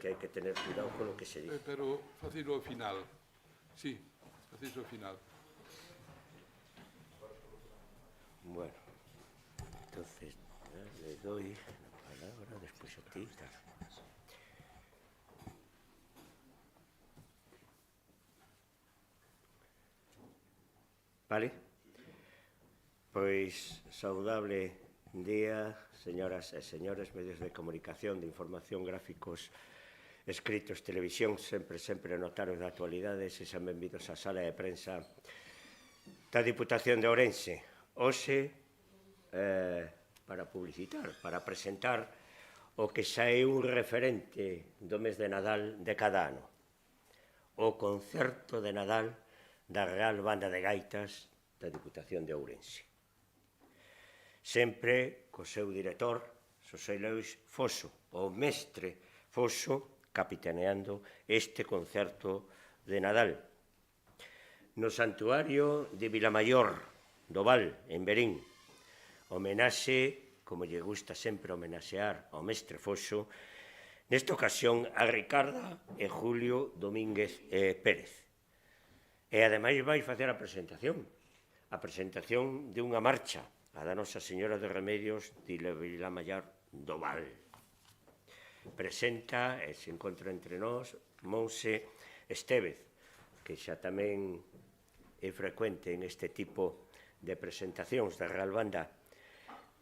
que hai que tener cuidado con o que se dice. Pero facilo ao final. Sí, facilo ao final. Bueno, entonces le doy la palabra, despois a ti. Vale? Pois, saudable día, señoras e señores, medios de comunicación, de información, gráficos, escritos, televisión, sempre notaros da actualidade, sexan benvidos á sala de prensa da Diputación de Ourense. Hoxe, para publicitar, para presentar o que xa é un referente do mes de Nadal de cada ano. O concerto de Nadal da Real Banda de Gaitas da Diputación de Ourense. Sempre co seu director, Xosé Lois Foso, o mestre Foso, capitaneando este concerto de Nadal. No santuario de Vilamayor do Val, en Verín, homenaxe, como lle gusta sempre homenaxear ao mestre Foso, nesta ocasión a Ricarda e Julio Domínguez Pérez. E ademais vai facer a presentación de unha marcha, a da Nosa Señora de Remedios de Vilamayor do Val. Presenta e se encontra entre nós Monse Estévez, que xa tamén é frecuente en este tipo de presentacións da Real Banda,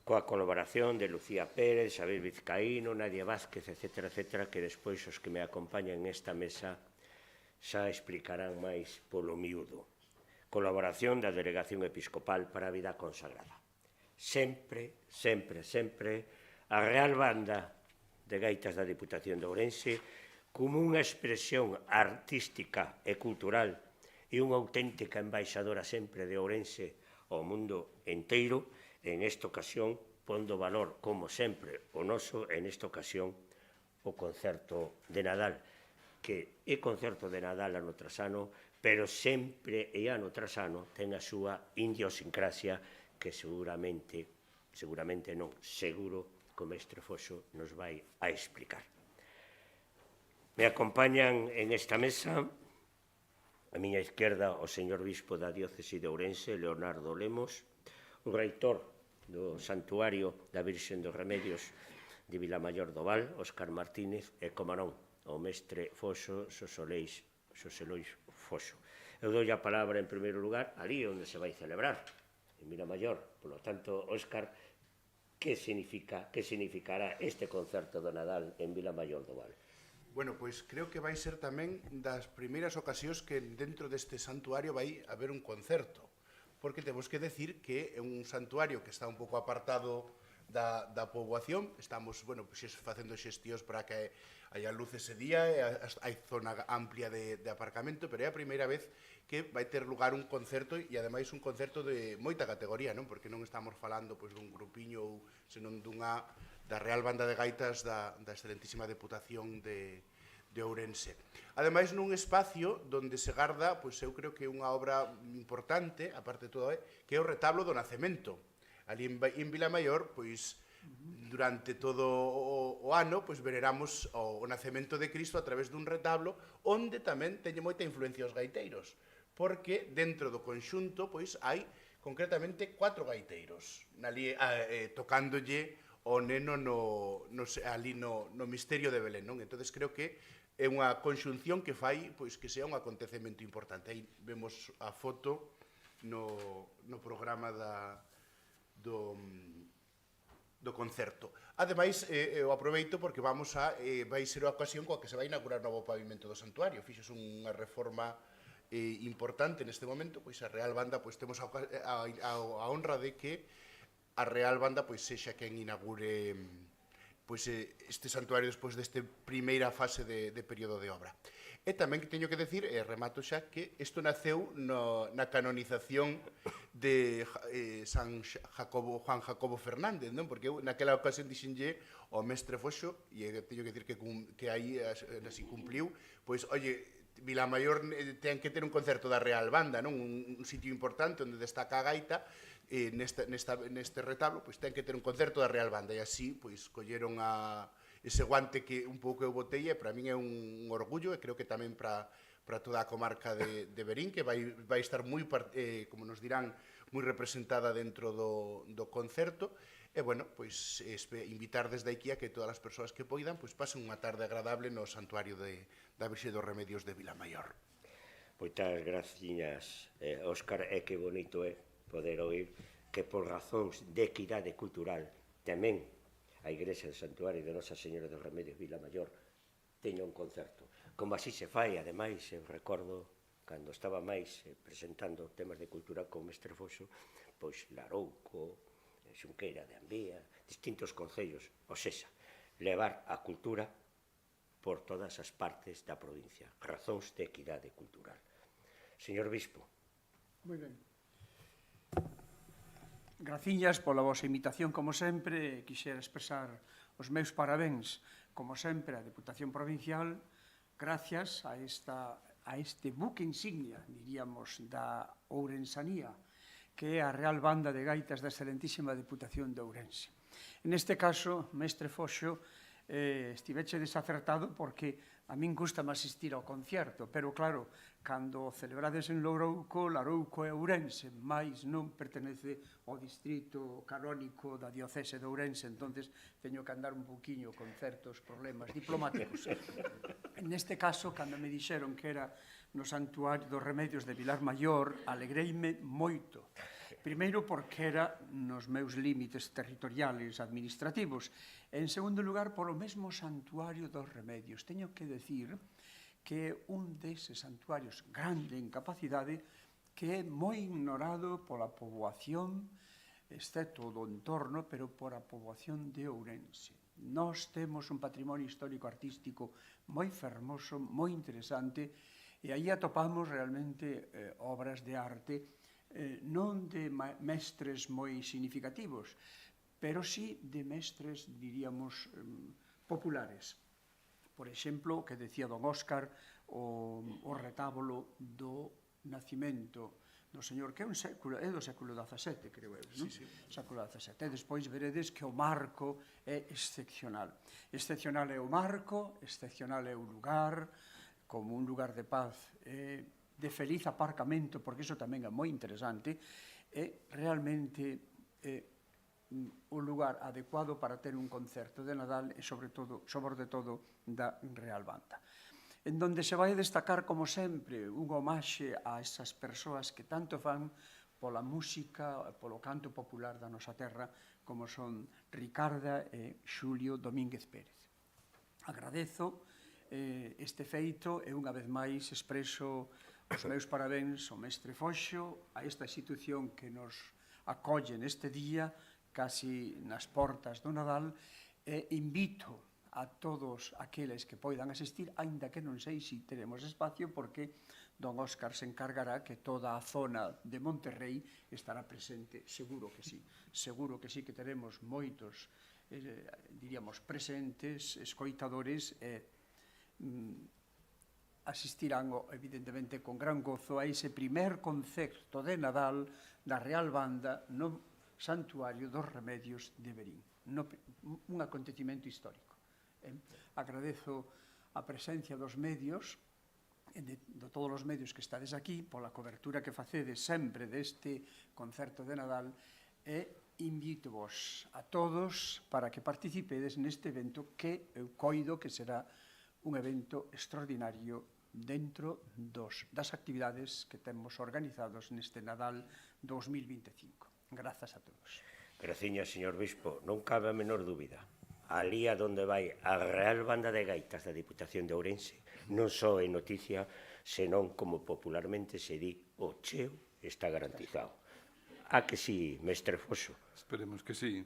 coa colaboración de Lucía Pérez, Xavier Vizcaíno, Nadia Vázquez, etc., que despois os que me acompañan nesta mesa xa explicarán máis polo miúdo. Colaboración da Delegación Episcopal para a Vida Consagrada. Sempre a Real Banda de Gaitas da Diputación de Ourense como unha expresión artística e cultural e unha auténtica embaixadora sempre de Ourense ao mundo enteiro, en esta ocasión pondo valor, como sempre, o noso, en esta ocasión, o concerto de Nadal, que é concerto de Nadal ano tras ano, pero sempre e ano tras ano ten a súa idiosincrasia que seguramente non, seguro que o mestre Foso nos vai a explicar. Me acompañan en esta mesa a miña izquierda o señor bispo da diócese de Ourense, Leonardo Lemos, o reitor do Santuario da Virxen dos Remedios de Vilamayor do Val, Óscar Martínez, e, como non, o mestre Foso, Xosé Lois Foso. Eu dou a palabra, en primeiro lugar, ali onde se vai celebrar, en Vilamayor. Por lo tanto, Óscar, que significará este concerto do Nadal en Vilamayor do Val? Bueno, pois creo que vai ser tamén das primeiras ocasións que dentro deste santuario vai haber un concerto, porque temos que decir que é un santuario que está un pouco apartado da poboación. Estamos, bueno, pois facendo xestións para que haya luz ese día, hai zona amplia de aparcamento, pero é a primeira vez que vai ter lugar un concerto, e ademais un concerto de moita categoría, non? Porque non estamos falando pois dun grupiño, senón da Real Banda de Gaitas da excelentísima Deputación de Ourense. Ademais, nun espacio onde se garda, pois eu creo que é unha obra importante, aparte de todo, que é o retablo do Nacemento. Ali en Vilamayor, pois, durante todo o ano, pois veneramos o Nacemento de Cristo a través dun retablo, onde tamén teñe moita influencia os gaiteiros, porque dentro do conxunto, pois, hai concretamente 4 gaiteiros, tocándolle o neno ali no misterio de Belén, non? Entón, creo que é unha conxunción que fai pois que sea un acontecemento importante. Aí vemos a foto no programa do concerto. Ademais, eu aproveito porque vai ser a ocasión coa que se vai inaugurar o novo pavimento do santuario. Fixos unha reforma importante neste momento, pois a Real Banda pois temos a honra de que a Real Banda pois sexa quen inaugure pois este santuario despois desta primeira fase de período de obra. E tamén teño que decir, e remato xa, que isto naceu na canonización de Juan Jacobo Fernández, non? Porque eu naquela ocasión dixenlle ao mestre Foxo, e teño que decir que aí así cumpliu, pois, oye, Vilamayor ten que ter un concerto da Real Banda, non? Un sitio importante onde destaca a gaita, neste retablo, pois ten que ter un concerto da Real Banda, e así, pois, colleron ese guante que un pouco eu botei, e para min é un orgullo, e creo que tamén para toda a comarca de Verín, que vai estar moi, como nos dirán, moi representada dentro do concerto. E, bueno, pois, invitar desde aquí a que todas as persoas que poidan pois, pasen unha tarde agradable no Santuario da Virxe dos Remedios de Vilamaior. Moitas graciñas, Óscar, e que bonito é poder oír que por razóns de equidade cultural tamén a Igrexa do Santuario de Nosa Señora dos Remedios Vilamaior teña un concerto. Como así se fai, ademais, eu recordo cando estaba máis presentando temas de cultura con Mestre Foxo, pois Larouco, Xunqueira de Ambía, distintos concellos, ou sexa, levar a cultura por todas as partes da provincia, razóns de equidade cultural. Señor Bispo. Moi ben. Graciñas pola vosa invitación, como sempre, quixera expresar os meus parabéns, como sempre, á Deputación Provincial, gracias a este buque insignia, diríamos, da Ourensanía, que é a Real Banda de Gaitas da excelentísima Deputación de Ourense. Neste caso, Mestre Foxo, estiveche desacertado porque a min gustame asistir ao concierto, pero claro, cando celebrades en Lourouco, Larouco e Ourense, máis non pertenece ao distrito canónico da diocese de Ourense, entonces teño que andar un pouquiño con certos problemas diplomáticos. Neste caso, cando me dixeron que era no Santuario dos Remedios de Vilar Maior, alegreime moito. Primeiro, porque era nos meus límites territoriales administrativos. En segundo lugar, polo mesmo Santuario dos Remedios. Teño que decir que un deses santuarios grande en capacidade que é moi ignorado pola poboación, excepto do entorno, pero por a poboación de Ourense. Nós temos un patrimonio histórico artístico moi fermoso, moi interesante, e aí atopamos realmente obras de arte non de mestres moi significativos, pero sí de mestres, diríamos, populares. Por exemplo, que decía don Óscar, o retábolo do nacimento do Señor, que é do século XVII, creo eu, non? Sí. Século XVII. E despois veredes que o marco é excepcional. Excepcional é o marco, excepcional é o lugar, como un lugar de paz, de feliz aparcamento, porque iso tamén é moi interesante, é realmente un lugar adecuado para ter un concerto de Nadal e, sobre todo, da Real Banda. En donde se vai destacar, como sempre, un homaxe a esas persoas que tanto fan pola música, polo canto popular da nosa terra, como son Ricarda e Xulio Domínguez Pérez. Agradezo este feito e unha vez máis expreso os meus parabéns ao Mestre Foxo, a esta institución que nos acolle neste día, casi nas portas do Nadal, e invito a todos aqueles que poidan asistir, aínda que non sei se teremos espacio, porque don Óscar se encargará que toda a zona de Monterrey estará presente, seguro que sí, que teremos moitos, diríamos, presentes, escoitadores, asistirán, evidentemente, con gran gozo a ese primer concerto de Nadal da Real Banda no Santuario dos Remedios de Verín. Un acontecimento histórico. Agradezo a presencia dos medios, de todos os medios que estades aquí, pola cobertura que facedes sempre deste concerto de Nadal, e invito-vos a todos para que participedes neste evento que eu coido que será un evento extraordinario dentro das actividades que temos organizados neste Nadal 2025. Grazas a todos. Graciñas, señor Bispo. Non cabe a menor dúbida. Alí a donde vai a Real Banda de Gaitas da Diputación de Ourense non só é noticia, senón, como popularmente se di, o cheo está garantizado. A que sí, Mestre Foxo? Esperemos que sí.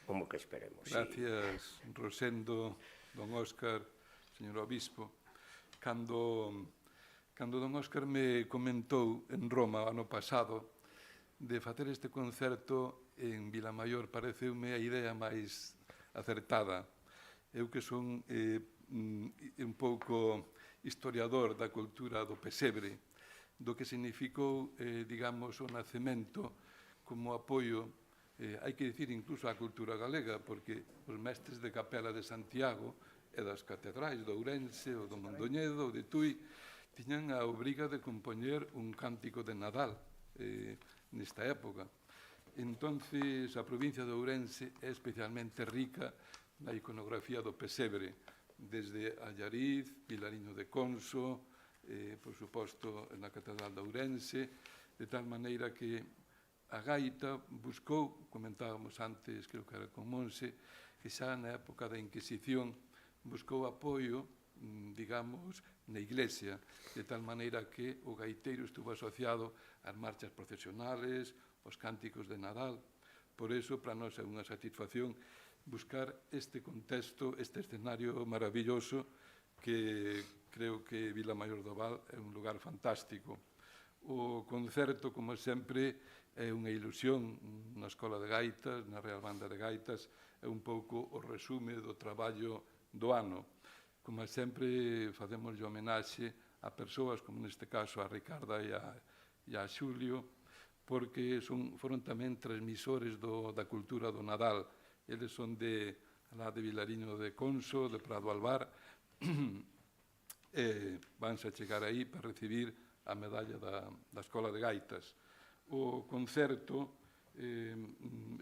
Como que esperemos? Gracias, Rosendo, don Óscar, señor Obispo. Cando don Óscar me comentou en Roma ano pasado de facer este concerto en Vilamaior, pareceume a idea máis acertada. Eu que son un pouco historiador da cultura do pesebre, do que significou, digamos, o nacemento como apoio hai que dicir incluso a cultura galega, porque os mestres de capela de Santiago e das catedrais de Ourense ou do Mondoñedo ou de Tui tiñan a obriga de compoñer un cántico de Nadal nesta época. Entonces, a provincia de Ourense é especialmente rica na iconografía do pesebre, desde Allariz, Vilariño de Conso, por suposto, na Catedral de Ourense, de tal maneira que a gaita buscou, comentábamos antes, creo que era con Monse, que xa na época da Inquisición buscou apoio, digamos, na Iglesia, de tal maneira que o gaiteiro estuvo asociado ás marchas procesionales, aos cánticos de Nadal. Por iso, para nós é unha satisfacción buscar este contexto, este escenario maravilloso que creo que Vila Maior do Val é un lugar fantástico. O concerto, como sempre, é unha ilusión na Escola de Gaitas, na Real Banda de Gaitas, é un pouco o resume do traballo do ano. Como sempre, facemos homenaxe a persoas, como neste caso a Ricarda e a Xulio, porque foron tamén transmisores da cultura do Nadal. Eles son de Vilariño de Conso, de Prado Albar, e vanse a chegar aí para recibir a medalla da Escola de Gaitas. O concerto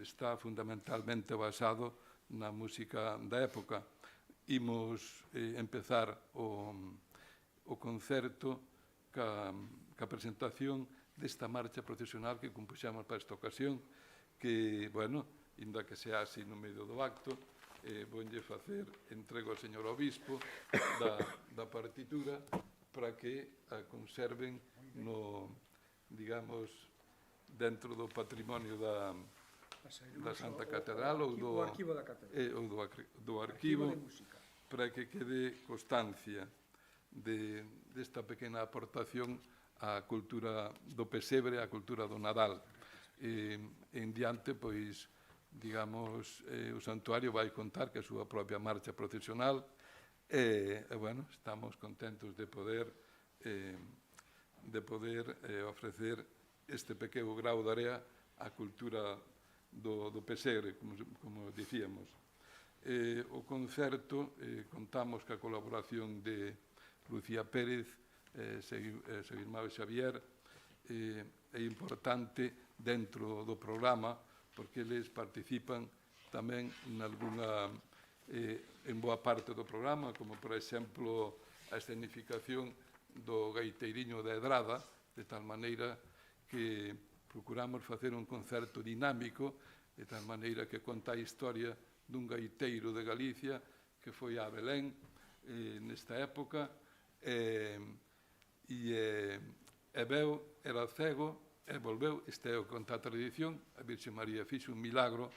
está fundamentalmente basado na música da época. Imos empezar o concerto ca presentación desta marcha procesional que compuxamos para esta ocasión, que, bueno, inda que sea así no medio do acto, vonlle facer entrego ao señor obispo da partitura para que a conserven no, digamos, dentro do patrimonio da Santa Catedral ou do arquivo da catedral, ou do arquivo, para que quede constancia desta pequena aportación á cultura do pesebre, á cultura do Nadal. En diante, pois, digamos, o santuario vai contar que a súa propia marcha procesional e, bueno, estamos contentos de poder ofrecer este pequeno grau de area á cultura do pesebre, como dicíamos. O concerto contamos ca colaboración de Lucía Pérez, seu irmão Xavier. É importante dentro do programa porque eles participan tamén en boa parte do programa, como, por exemplo, a escenificación do gaiteiriño da Edrada, de tal maneira que procuramos facer un concerto dinámico, de tal maneira que conta a historia dun gaiteiro de Galicia que foi a Belén nesta época e veu, era cego e volveu, este é o conta a tradición, a Virxe María fixo un milagro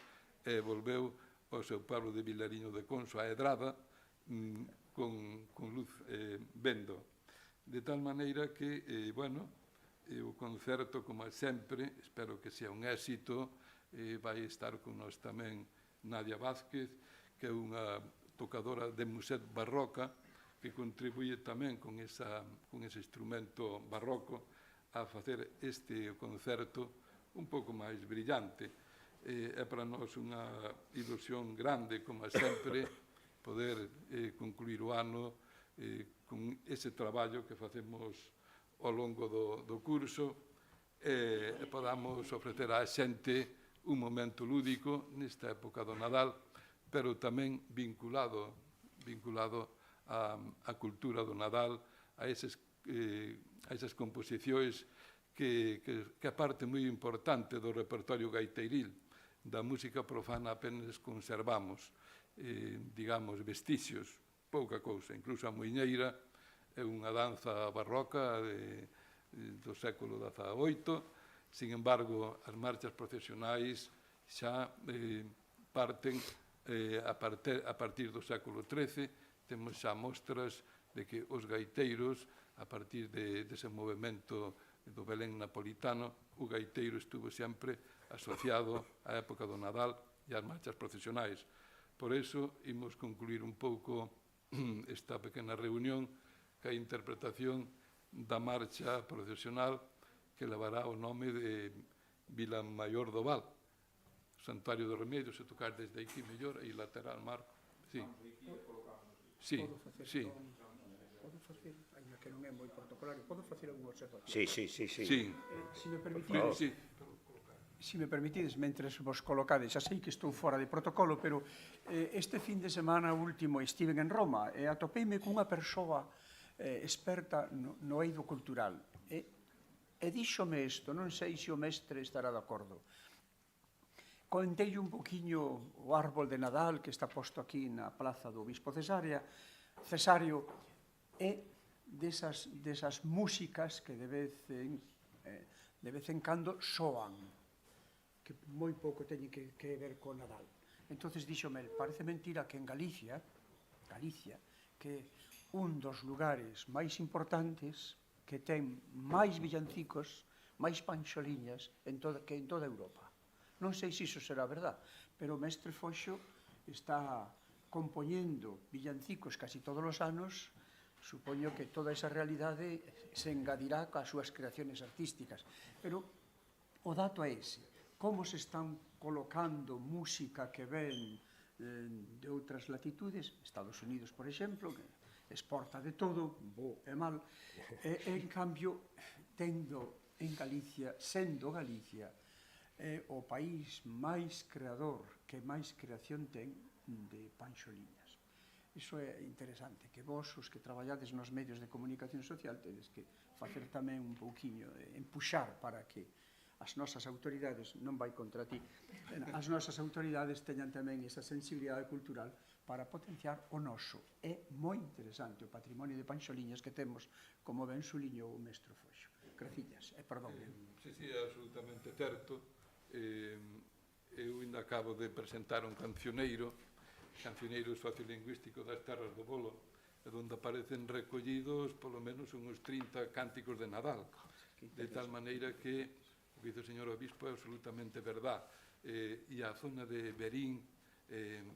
e volveu ao seu pueblo de Vilariño de Conso, a Edrada, con luz vendo. De tal maneira que, bueno, o concerto, como sempre, espero que sea un éxito, vai estar con nós tamén Nadia Vázquez, que é unha tocadora de muset barroca, que contribuye tamén con ese instrumento barroco a facer este concerto un pouco máis brillante. É para nós unha ilusión grande, como sempre, poder concluir o ano con ese traballo que facemos ao longo do curso e podamos ofrecer á xente un momento lúdico nesta época do Nadal, pero tamén vinculado á cultura do Nadal, a esas composicións que é parte moi importante do repertorio gaiteiril. Da música profana apenas conservamos, digamos, vestixios, pouca cousa. Incluso a muiñeira é unha danza barroca do século XVIII. Sin embargo, as marchas procesionais xa parten a partir do século XIII. Temos xa mostras de que os gaiteiros, a partir dese movimento do Belén napolitano, o gaiteiro estuvo sempre asociado á época do Nadal e ás marchas procesionais. Por iso, imos concluir un pouco esta pequena reunión ca interpretación da marcha procesional que levará o nome de Vila Maior do Val. Santuario do Remedio, se tocar desde aquí mellor, aí lateral, Marco. Sí. Sí, sí. Podo facer, ainda que non é moi protocolario, podo facer algunha observación? Sí, sí, sí, sí. Sí. Se me permitides, Sí. si me permitides, mentres vos colocades, xa sei que estou fora de protocolo, pero este fin de semana último estiven en Roma e atopeime cunha persoa experta no eido cultural. E díxome isto, non sei se o mestre estará de acordo. Contei un poquinho o árbol de Nadal que está posto aquí na plaza do Obispo Cesario, e desas músicas que de vez en cando soan, que moi pouco teñen que ver con Nadal. Entonces díxome, parece mentira que en Galicia, que é un dos lugares máis importantes, que ten máis villancicos, máis panxoliñas que en toda Europa. Non sei se iso será verdad, pero o mestre Foxo está compoñendo villancicos casi todos os anos. Supoño que toda esa realidade se engadirá coas súas creaciones artísticas. Pero o dato é ese. Como se están colocando música que ven de outras latitudes, Estados Unidos, por exemplo, que exporta de todo, bo e mal, e en cambio, tendo en Galicia, sendo Galicia, o país máis creador, que máis creación ten de panxoliñas. Iso é interesante, que vos, os que traballades nos medios de comunicación social, tedes que facer tamén un pouquiño, empuxar para que as nosas autoridades, non vai contra ti, as nosas autoridades teñan tamén esa sensibilidade cultural para potenciar o noso. É moi interesante o patrimonio de panxoliñas que temos, como ben suliñou o mestre Foxo. Graciñas, perdón. Sí, é absolutamente certo. Eu ainda acabo de presentar un cancioneiro sociolingüístico das Terras do Bolo, onde aparecen recollidos polo menos uns 30 cánticos de Nadal, de tal maneira que o que dice o señor Obispo é absolutamente verdad. E a zona de Verín,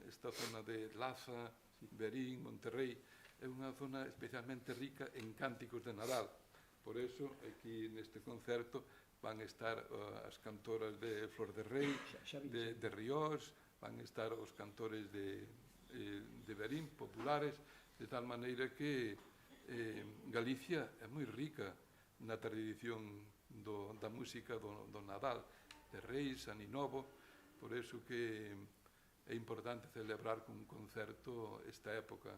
esta zona de Laza, Verín, Monterrey, é unha zona especialmente rica en cánticos de Nadal. Por eso, aquí neste concerto van estar as cantoras de Flor de Rei, de Ríos, van estar os cantores de Verín, populares, de tal maneira que Galicia é moi rica na tradición da música do Nadal, de Reis, Aninovo, por eso que é importante celebrar con un concerto esta época.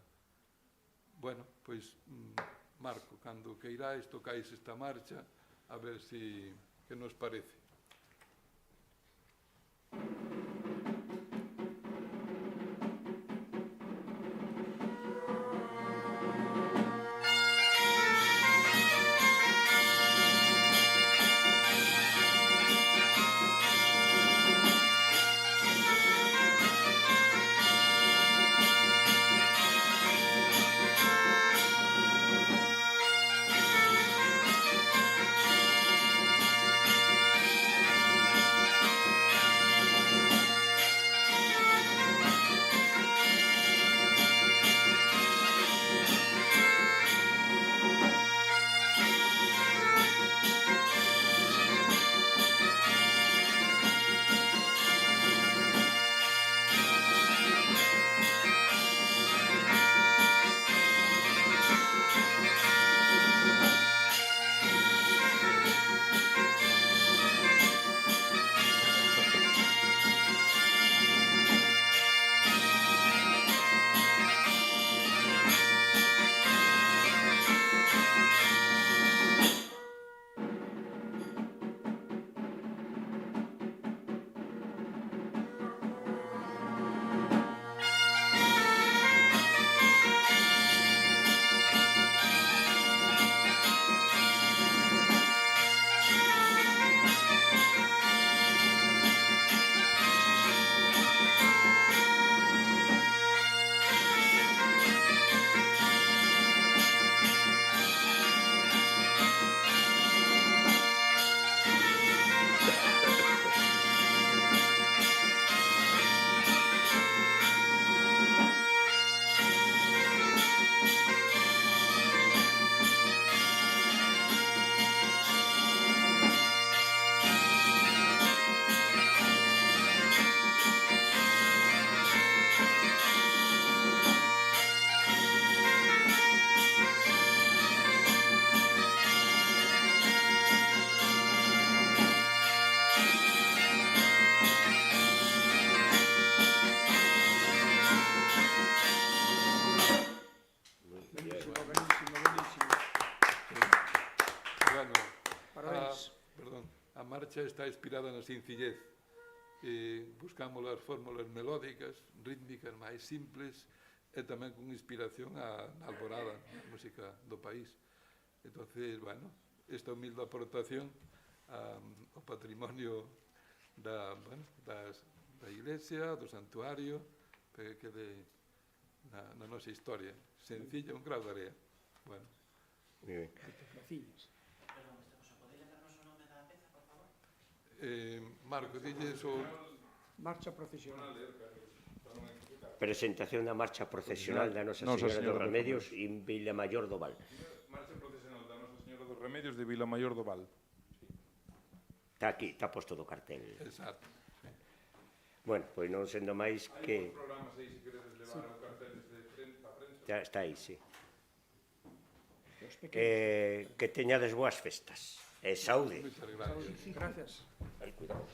Bueno, pois, Marco, cando queiráis, tocáis esta marcha, a ver que nos parece. marcha está inspirada na sencillez. Buscamos as fórmulas melódicas, rítmicas máis simples e tamén con inspiración na alborada, na música do país. Entonces, bueno, esta humilde aportación ao patrimonio da iglesia, do santuario, para que quede na nosa historia. Sencilla, un grau de area. Bueno. Muy ben. Graciñas. Marco, dilles o... Marcha procesional. Presentación da marcha procesional da Nosa Señora dos Remedios en Vilamayor do Val. Marcha procesional da Nosa Señora dos Remedios de Vilamayor do Val. Está aquí, está posto do cartel. Exacto. Bueno, pois non sendo máis que... Hai programas aí, se queredes levar o cartel de frente a prensa. Ya está aí, sí. Os pequenos. Que teñades boas festas. E saúde. Moitas gracias. Gracias. Ai, cuidado.